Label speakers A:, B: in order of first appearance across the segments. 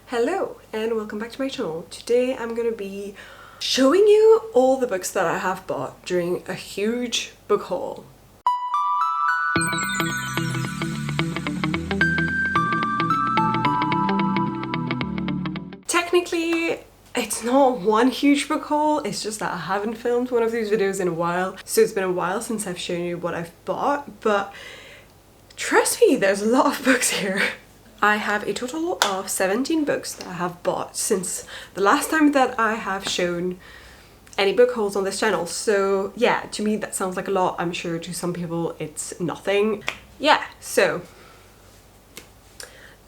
A: Hello and welcome back to my channel. Today I'm going to be showing you all the books that I have bought during a huge book haul. Technically, it's not one huge book haul, it's just that I haven't filmed one of these videos in a while, so it's been a while since I've shown you what I've bought, but trust me, there's a lot of books here. I have a total of 17 books that I have bought since the last time that I have shown any book hauls on this channel. So yeah, to me that sounds like a lot. I'm sure to some people it's nothing. Yeah, so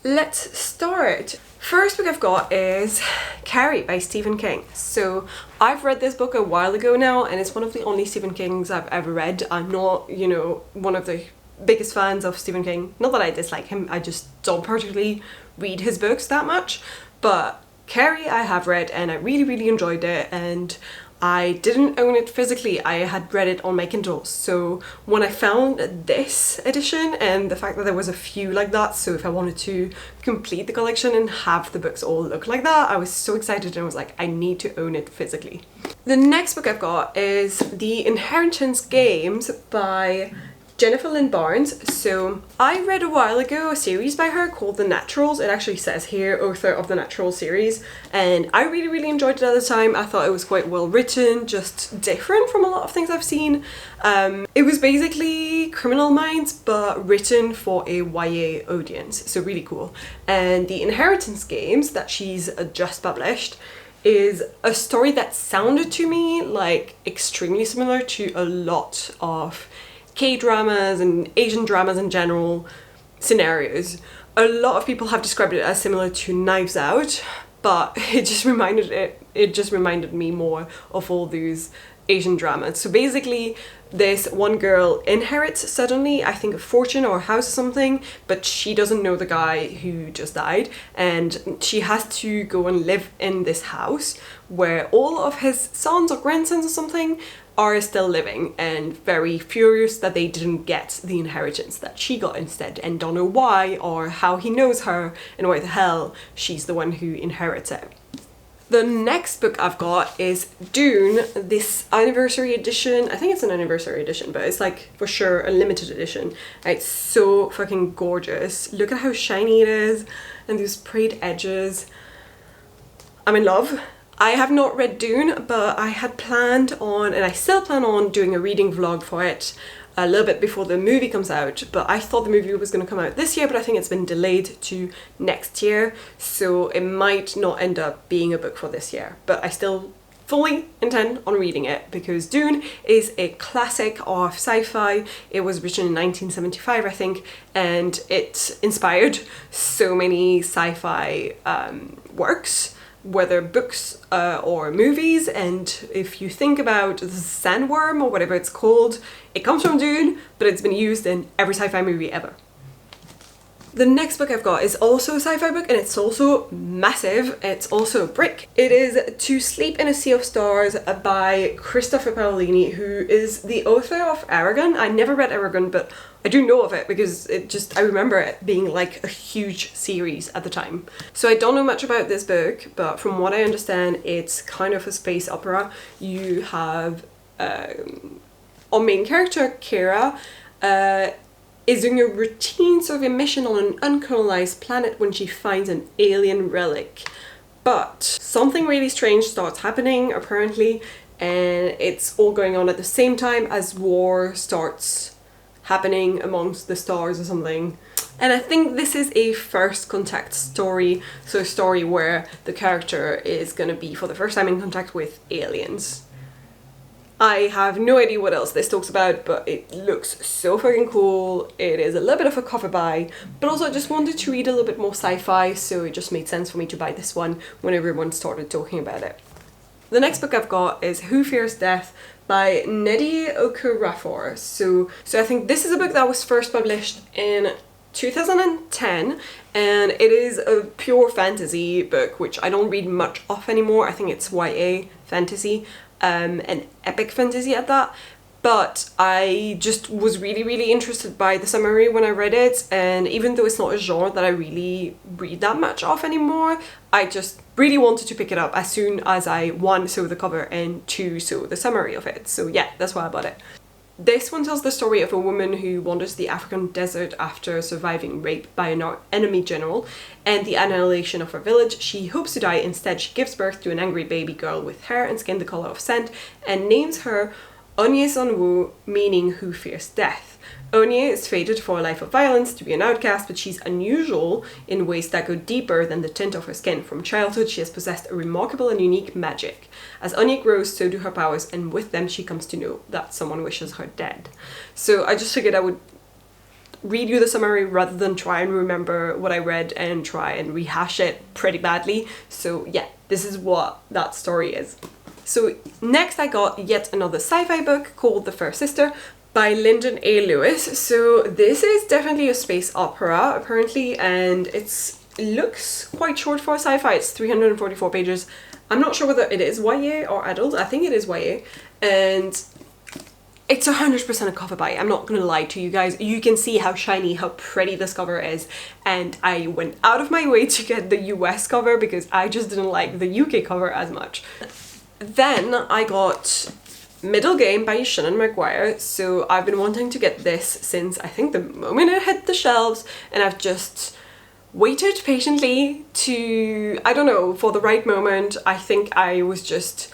A: let's start. First book I've got is Carrie by Stephen King. So I've read this book a while ago now, and it's one of the only Stephen Kings I've ever read. I'm not, one of the biggest fans of Stephen King. Not that I dislike him, I just don't particularly read his books that much. But Carrie I have read and I really enjoyed it, and I didn't own it physically, I had read it on my Kindle. So when I found this edition and the fact that there was a few like that, so if I wanted to complete the collection and have the books all look like that, I was so excited and I was like, I need to own it physically. The next book I've got is The Inheritance Games by Jennifer Lynn Barnes. So I read a while ago a series by her called The Naturals. It actually says here, author of the Naturals series, and I really enjoyed it at the time. I thought it was quite well written, just different from a lot of things I've seen. It was basically Criminal Minds but written for a YA audience, so really cool. And The Inheritance Games that she's just published is a story that sounded to me like extremely similar to a lot of K-dramas and Asian dramas in general scenarios. A lot of people have described it as similar to Knives Out, but it just reminded me more of all these Asian dramas. So basically, this one girl inherits suddenly, I think, a fortune or a house or something, but she doesn't know the guy who just died, and she has to go and live in this house where all of his sons or grandsons or something are still living, and very furious that they didn't get the inheritance that she got instead, and don't know why or how he knows her and why the hell she's the one who inherits it. The next book I've got is Dune, this anniversary edition. I think it's an anniversary edition, but it's like for sure a limited edition. It's so fucking gorgeous. Look at how shiny it is and those sprayed edges. I'm in love. I have not read Dune, but I had planned on, and I still plan on, doing a reading vlog for it a little bit before the movie comes out. But I thought the movie was going to come out this year, but I think it's been delayed to next year, so it might not end up being a book for this year. But I still fully intend on reading it because Dune is a classic of sci-fi. It was written in 1975, I think, and it inspired so many sci-fi works, whether books or movies. And if you think about the sandworm or whatever it's called, it comes from Dune, but it's been used in every sci-fi movie ever. The next book I've got is also a sci-fi book, and it's also massive. It's also a brick. It is To Sleep in a Sea of Stars by Christopher Paolini, who is the author of Aragon. I never read Aragon, but I do know of it because I remember it being like a huge series at the time. So I don't know much about this book, but from what I understand, it's kind of a space opera. You have our main character, Kira, is doing a routine sort of a mission on an uncolonized planet when she finds an alien relic. But something really strange starts happening, apparently, and it's all going on at the same time as war starts happening amongst the stars or something. And I think this is a first contact story, so a story where the character is gonna be for the first time in contact with aliens. I have no idea what else this talks about, but it looks so fucking cool. It is a little bit of a cover buy, but also I just wanted to read a little bit more sci-fi, so it just made sense for me to buy this one when everyone started talking about it. The next book I've got is Who Fears Death by Nnedi Okorafor. So I think this is a book that was first published in 2010, and it is a pure fantasy book, which I don't read much of anymore. I think it's YA fantasy, and epic fantasy at that. but I just was really interested by the summary when I read it, and even though it's not a genre that I really read that much of anymore, I just really wanted to pick it up as soon as I, one, saw the cover, and two, saw the summary of it. So yeah, that's why I bought it. This one tells the story of a woman who wanders the African desert after surviving rape by an enemy general and the annihilation of her village. She hopes to die. Instead, she gives birth to an angry baby girl with hair and skin the color of sand and names her Onye Sonwu, meaning who fears death. Onye is fated for a life of violence, to be an outcast, but she's unusual in ways that go deeper than the tint of her skin. From childhood, she has possessed a remarkable and unique magic. As Onye grows, so do her powers, and with them she comes to know that someone wishes her dead. So I just figured I would read you the summary rather than try and remember what I read and try and rehash it pretty badly. So yeah, this is what that story is. So next I got yet another sci-fi book called The First Sister by Lyndon A. Lewis. So this is definitely a space opera apparently, and it looks quite short for sci-fi. It's 344 pages. I'm not sure whether it is YA or adult. I think it is YA, and it's 100% a cover buy. I'm not gonna lie to you guys. You can see how shiny, how pretty this cover is, and I went out of my way to get the US cover because I just didn't like the UK cover as much. Then I got Middle Game by Shannon Maguire. So I've been wanting to get this since I think the moment it hit the shelves, and I've just waited patiently to, I don't know, for the right moment. I think I was just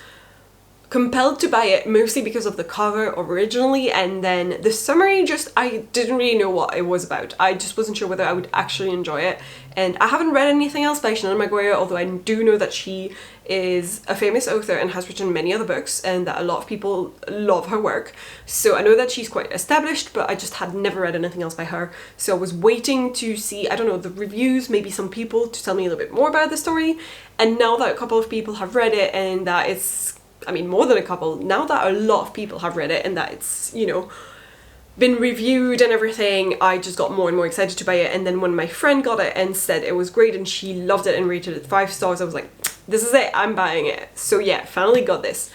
A: compelled to buy it mostly because of the cover originally, and then the summary just, I didn't really know what it was about. I just wasn't sure whether I would actually enjoy it, and I haven't read anything else by Shannon Maguire, although I do know that she is a famous author and has written many other books and that a lot of people love her work. So I know that she's quite established, but I just had never read anything else by her. So I was waiting to see, I don't know, the reviews, maybe some people to tell me a little bit more about the story. And now that a couple of people have read it, and that it's, I mean, more than a couple, now that a lot of people have read it and that it's, you know, been reviewed and everything, I just got more and more excited to buy it. And then when my friend got it and said it was great and she loved it and rated it 5 stars, I was like, this is it, I'm buying it. So yeah, finally got this.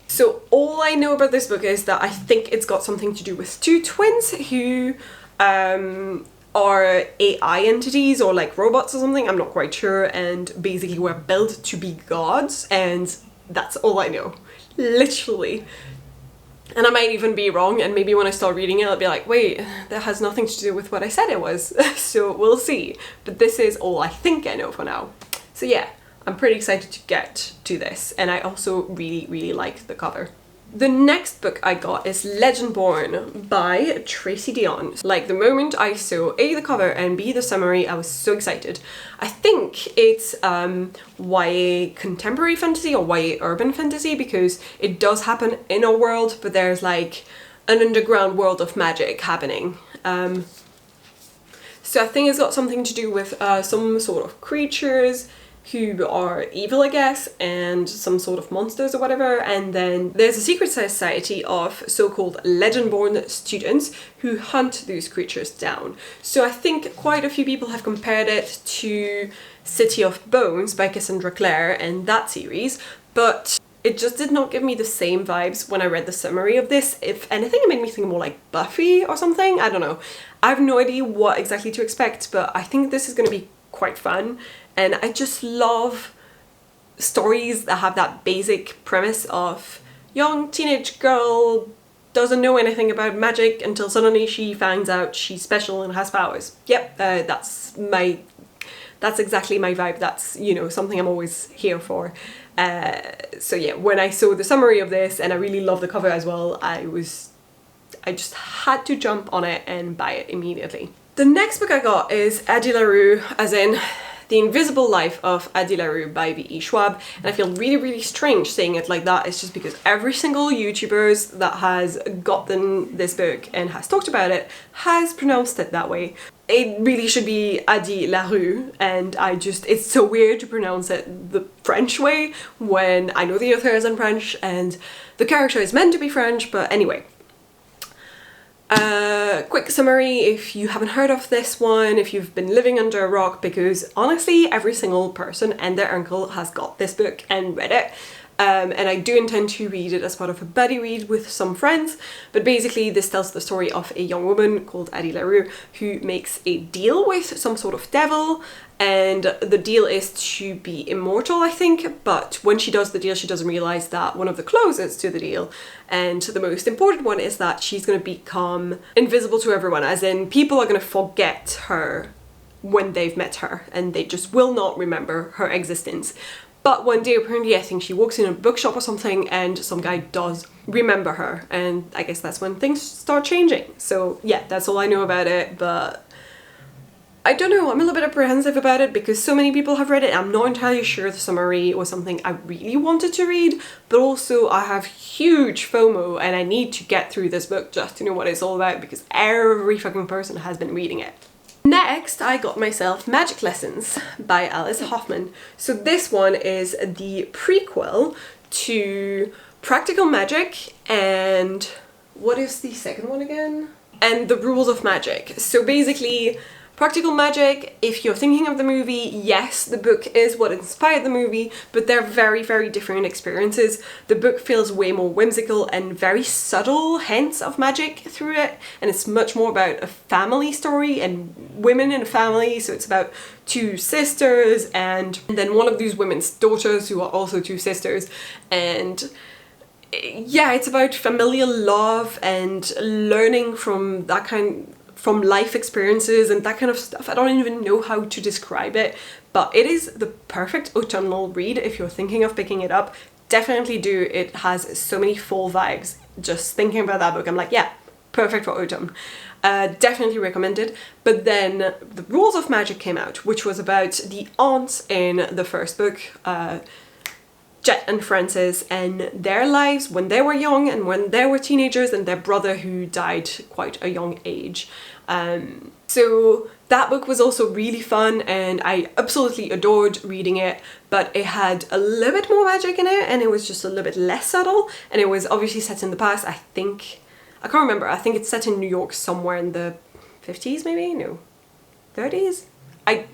A: So all I know about this book is that I think it's got something to do with two twins who are AI entities or like robots or something, I'm not quite sure, and basically were built to be gods, and that's all I know, literally. And I might even be wrong, and maybe when I start reading it I'll be like, wait, that has nothing to do with what I said it was. So we'll see, but this is all I think I know for now. So yeah, I'm pretty excited to get to this, and I also really like the cover. The next book I got is Legendborn by Tracy Dion. Like, the moment I saw A, the cover, and B, the summary, I was so excited. I think it's YA contemporary fantasy or YA urban fantasy, because it does happen in a world, but there's like an underground world of magic happening. So I think it's got something to do with some sort of creatures who are evil, I guess, and some sort of monsters or whatever, and then there's a secret society of so-called Legendborn students who hunt those creatures down. So I think quite a few people have compared it to City of Bones by Cassandra Clare and that series, but it just did not give me the same vibes when I read the summary of this. If anything, it made me think more like Buffy or something, I don't know. I have no idea what exactly to expect, but I think this is going to be quite fun. And I just love stories that have that basic premise of young teenage girl doesn't know anything about magic until suddenly she finds out she's special and has powers. Yep, that's exactly my vibe. That's, you know, something I'm always here for. So yeah, when I saw the summary of this, and I really love the cover as well, I just had to jump on it and buy it immediately. The next book I got is Addie LaRue, as in The Invisible Life of Addie LaRue by V.E. Schwab, and I feel really strange saying it like that. It's just because every single YouTuber that has gotten this book and has talked about it has pronounced it that way. It really should be Addie LaRue, and it's so weird to pronounce it the French way when I know the author isn't French and the character is meant to be French, but anyway. Quick summary if you haven't heard of this one, if you've been living under a rock, because honestly every single person and their uncle has got this book and read it. and I do intend to read it as part of a buddy read with some friends. But basically this tells the story of a young woman called Addie LaRue who makes a deal with some sort of devil, and the deal is to be immortal, I think, but when she does the deal she doesn't realise that one of the clauses to the deal, and the most important one, is that she's going to become invisible to everyone, as in people are going to forget her when they've met her and they just will not remember her existence. But one day apparently I think she walks in a bookshop or something and some guy does remember her, and I guess that's when things start changing. So yeah, that's all I know about it, but I don't know, I'm a little bit apprehensive about it because so many people have read it. I'm not entirely sure the summary was something I really wanted to read, but also I have huge FOMO and I need to get through this book just to know what it's all about because every fucking person has been reading it. Next, I got myself Magic Lessons by Alice Hoffman. So this one is the prequel to Practical Magic and what is the second one again? And The Rules of Magic. So basically, Practical Magic, if you're thinking of the movie, yes, the book is what inspired the movie, but they're very, very different experiences. The book feels way more whimsical and very subtle hints of magic through it, and it's much more about a family story and women in a family. So it's about two sisters and then one of these women's daughters who are also two sisters, and yeah, it's about familial love and learning from that from life experiences and that kind of stuff. I don't even know how to describe it, but it is the perfect autumnal read if you're thinking of picking it up. Definitely do. It has so many fall vibes. Just thinking about that book, I'm like, yeah, perfect for autumn. Definitely recommended. But then The Rules of Magic came out, which was about the aunts in the first book, Jet and Frances, and their lives when they were young and when they were teenagers, and their brother who died quite a young age. So that book was also really fun and I absolutely adored reading it, but it had a little bit more magic in it and it was just a little bit less subtle, and it was obviously set in the past. I can't remember, I think it's set in New York somewhere in the 50s maybe? No, 30s? I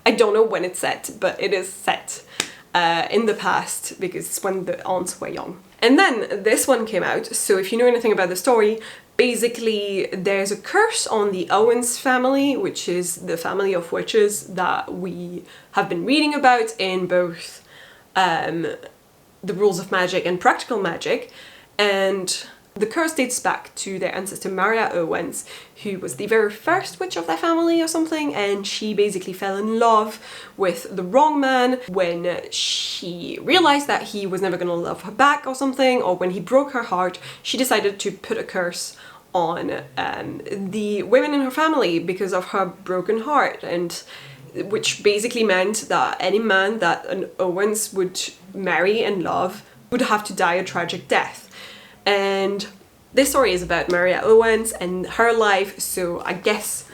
A: don't know when it's set, but it is set in the past because it's when the aunts were young. And then this one came out, so if you know anything about the story, basically there's a curse on the Owens family, which is the family of witches that we have been reading about in both The Rules of Magic and Practical Magic, and the curse dates back to their ancestor Maria Owens, who was the very first witch of their family or something, and she basically fell in love with the wrong man when she realized that he was never gonna love her back or something, or when he broke her heart. She decided to put a curse on the women in her family because of her broken heart, and which basically meant that any man that an Owens would marry and love would have to die a tragic death. And this story is about Maria Owens and her life, so I guess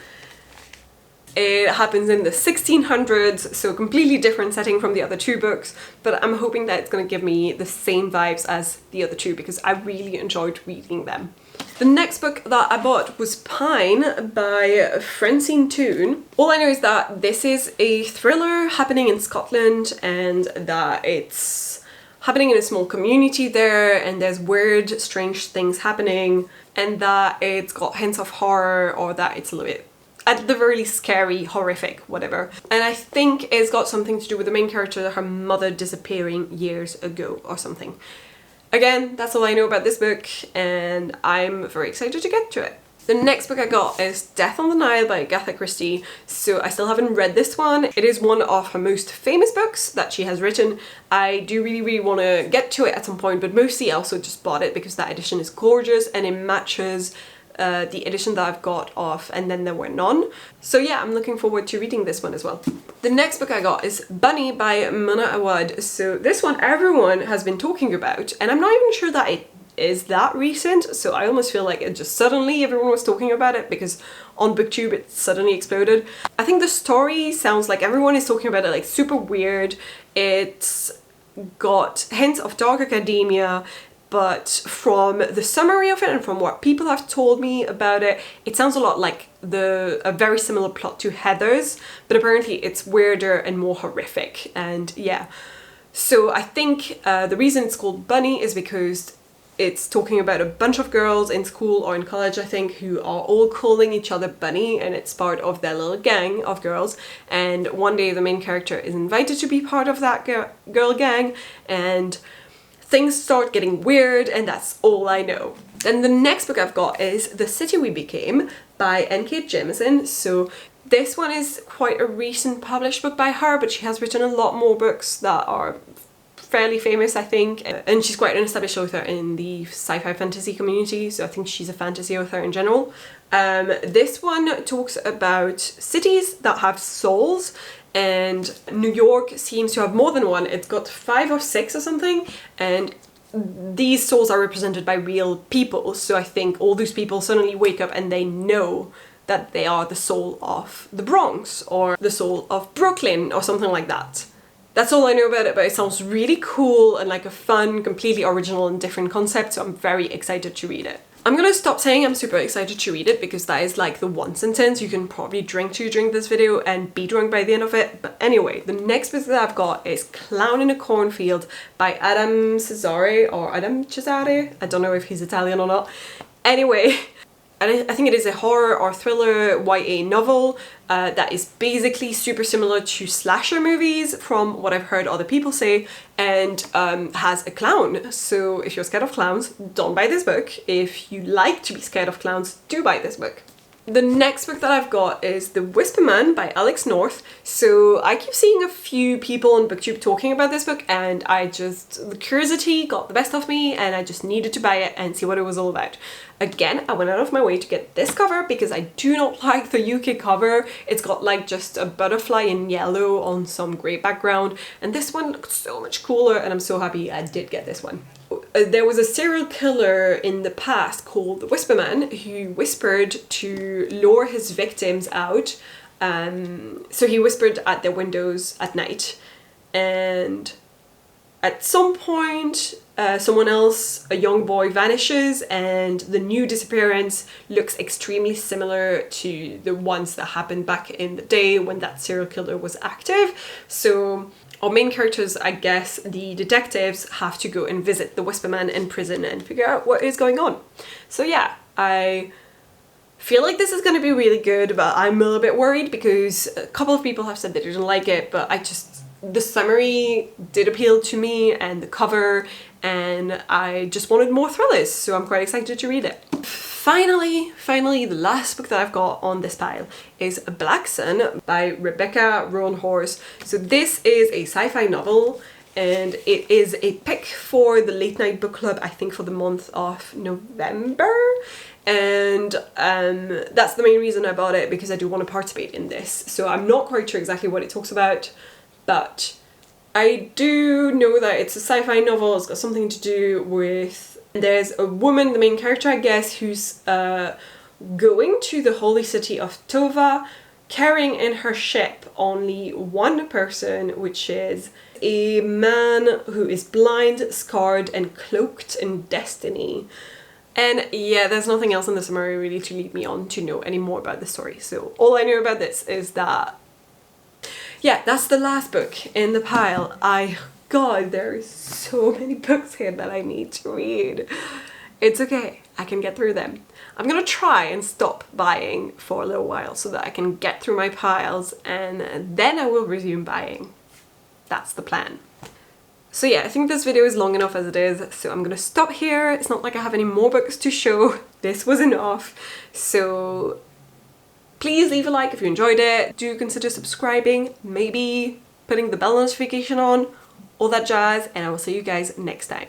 A: it happens in the 1600s, so completely different setting from the other two books, but I'm hoping that it's going to give me the same vibes as the other two because I really enjoyed reading them. The next book that I bought was Pine by Francine Toon. All I know is that this is a thriller happening in Scotland and that it's happening in a small community there and there's weird, strange things happening, and that it's got hints of horror, or that it's a little bit, at the very least, scary, horrific, whatever. And I think it's got something to do with the main character, her mother disappearing years ago or something. Again, that's all I know about this book and I'm very excited to get to it. The next book I got is Death on the Nile by Agatha Christie, so I still haven't read this one. It is one of her most famous books that she has written. I do really want to get to it at some point, but mostly I also just bought it because that edition is gorgeous and it matches the edition that I've got of And Then There Were None. So yeah, I'm looking forward to reading this one as well. The next book I got is Bunny by Mona Awad. So this one everyone has been talking about, and I'm not even sure that it is that recent, so I almost feel like it just suddenly everyone was talking about it because on BookTube it suddenly exploded. I think the story sounds like everyone is talking about it like super weird. It's got hints of dark academia, but from the summary of it and from what people have told me about it, it sounds a lot like a very similar plot to Heather's, but apparently it's weirder and more horrific. And yeah, So I think the reason it's called Bunny is because it's talking about a bunch of girls in school or in college, I think, who are all calling each other Bunny, and it's part of their little gang of girls. And one day the main character is invited to be part of that girl gang, and things start getting weird, and that's all I know. Then the next book I've got is The City We Became by N.K. Jemisin. So this one is quite a recent published book by her, but she has written a lot more books that are fairly famous, I think, and she's quite an established author in the sci-fi fantasy community, so I think she's a fantasy author in general. This one talks about cities that have souls, and New York seems to have more than one. It's got 5 or 6 or something, and these souls are represented by real people, so I think all these people suddenly wake up and they know that they are the soul of the Bronx or the soul of Brooklyn or something like that. That's all I know about it, but it sounds really cool and like a fun, completely original and different concept, so I'm very excited to read it. I'm gonna stop saying I'm super excited to read it because that is like the one sentence you can probably drink to during this video and be drunk by the end of it. But anyway, the next book that I've got is Clown in a Cornfield by Adam Cesare or Adam Cesare. I don't know if he's Italian or not. Anyway, and I think it is a horror or thriller YA novel that is basically super similar to slasher movies from what I've heard other people say, and has a clown. So if you're scared of clowns, don't buy this book. If you like to be scared of clowns, do buy this book. The next book that I've got is The Whisper Man by Alex North. So I keep seeing a few people on BookTube talking about this book, and the curiosity got the best of me and I just needed to buy it and see what it was all about. Again, I went out of my way to get this cover because I do not like the UK cover. It's got like just a butterfly in yellow on some grey background, and this one looks so much cooler, and I'm so happy I did get this one. There was a serial killer in the past called the Whisper Man who whispered to lure his victims out. So he whispered at their windows at night, and at some point someone else, a young boy, vanishes, and the new disappearance looks extremely similar to the ones that happened back in the day when that serial killer was active. So our main characters, I guess, the detectives, have to go and visit the Whisper Man in prison and figure out what is going on. So yeah, I feel like this is going to be really good, but I'm a little bit worried because a couple of people have said they didn't like it, but the summary did appeal to me and the cover, and I just wanted more thrillers, so I'm quite excited to read it. Finally, the last book that I've got on this pile is Blackson by Rebecca Roanhorse. So this is a sci-fi novel, and it is a pick for the late night book club, I think for the month of November. And that's the main reason I bought it, because I do want to participate in this. So I'm not quite sure exactly what it talks about, but I do know that it's a sci-fi novel. It's got something to do with, there's a woman, the main character, I guess, who's going to the holy city of Tova, carrying in her ship only one person, which is a man who is blind, scarred, and cloaked in destiny. And yeah, there's nothing else in the summary really to lead me on to know any more about the story. So all I know about this is that, yeah, that's the last book in the pile. God, there are so many books here that I need to read. It's okay, I can get through them. I'm gonna try and stop buying for a little while so that I can get through my piles, and then I will resume buying. That's the plan. So yeah, I think this video is long enough as it is, so I'm gonna stop here. It's not like I have any more books to show. This was enough. So please leave a like if you enjoyed it. Do consider subscribing, maybe putting the bell notification on, all that jazz, and I will see you guys next time.